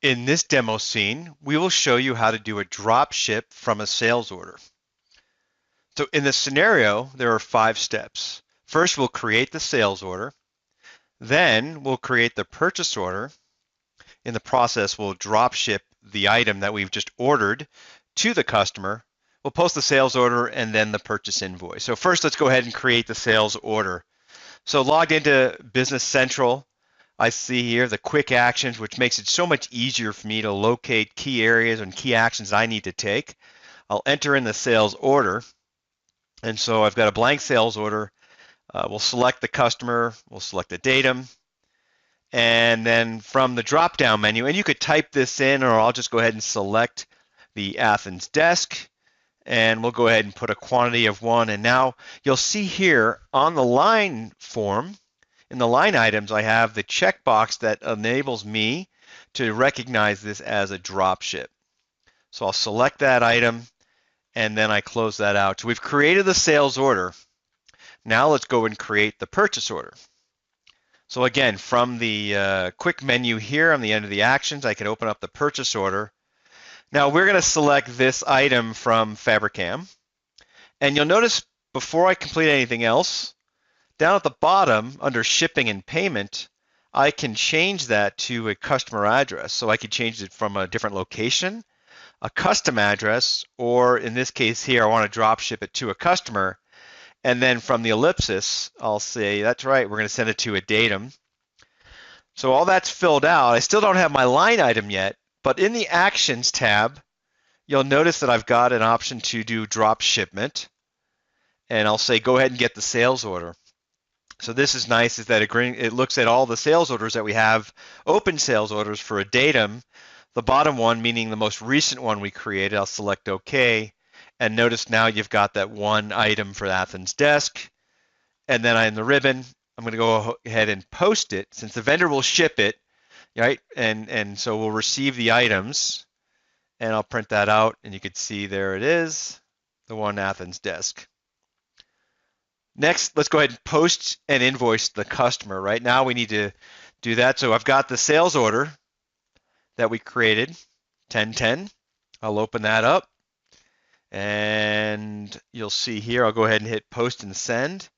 In this demo scene, we will show you how to do a drop ship from a sales order. So in this scenario, there are 5 steps. First, we'll create the sales order. Then we'll create the purchase order. In the process, we'll drop ship the item that we've just ordered to the customer. We'll post the sales order and then the purchase invoice. So first, let's go ahead and create the sales order. So logged into Business Central, I see here the quick actions, which makes it so much easier for me to locate key areas and key actions I need to take. I'll enter in the sales order. And so I've got a blank sales order. We'll select the customer, we'll select the datum, and then from the drop-down menu, and you could type this in, or I'll just go ahead and select the Athens desk, and we'll go ahead and put a quantity of 1. And now you'll see here on the line form, in the line items, I have the checkbox that enables me to recognize this as a drop ship. So I'll select that item, and then I close that out. So we've created the sales order. Now let's go and create the purchase order. So again, from the quick menu here on the end of the actions, I can open up the purchase order. Now we're going to select this item from Fabricam. And you'll notice before I complete anything else, down at the bottom under shipping and payment, I can change that to a customer address. So I could change it from a different location, a custom address, or in this case here, I want to drop ship it to a customer. And then from the ellipsis, I'll say, that's right, we're going to send it to a datum. So all that's filled out. I still don't have my line item yet, but in the Actions tab, you'll notice that I've got an option to do drop shipment. And I'll say, go ahead and get the sales order. So this is nice, is that it looks at all the sales orders that we have, open sales orders for a datum. The bottom one, meaning the most recent one we created, I'll select OK. And notice now you've got that one item for Athens desk. And then in the ribbon, I'm going to go ahead and post it since the vendor will ship it, right? And so we'll receive the items, and I'll print that out, and you can see there it is, the one Athens desk. Next, let's go ahead and post and invoice the customer. Right now we need to do that. So I've got the sales order that we created, 1010. I'll open that up. And you'll see here, I'll go ahead and hit post and send.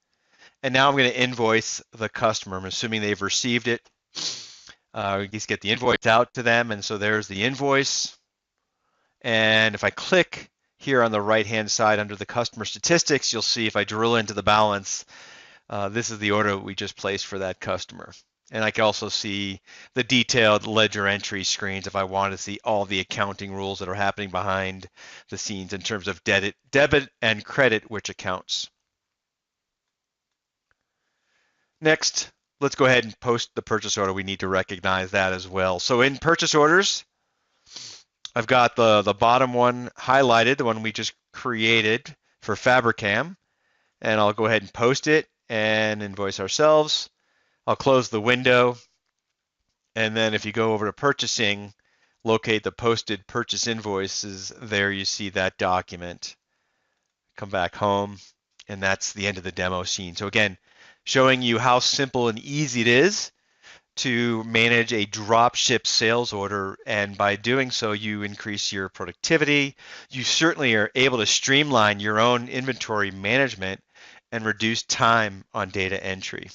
And now I'm going to invoice the customer. I'm assuming they've received it. Just get the invoice out to them. And so there's the invoice. And if I click here on the right-hand side under the customer statistics, you'll see if I drill into the balance, this is the order we just placed for that customer. And I can also see the detailed ledger entry screens if I want to see all the accounting rules that are happening behind the scenes in terms of debit and credit which accounts. Next, let's go ahead and post the purchase order. We need to recognize that as well. So in purchase orders, I've got the bottom one highlighted, the one we just created for Fabricam. And I'll go ahead and post it and invoice ourselves. I'll close the window, and then if you go over to purchasing, locate the posted purchase invoices, there you see that document. Come back home, and that's the end of the demo scene. So again, showing you how simple and easy it is to manage a drop ship sales order, and by doing so, you increase your productivity. You certainly are able to streamline your own inventory management and reduce time on data entry.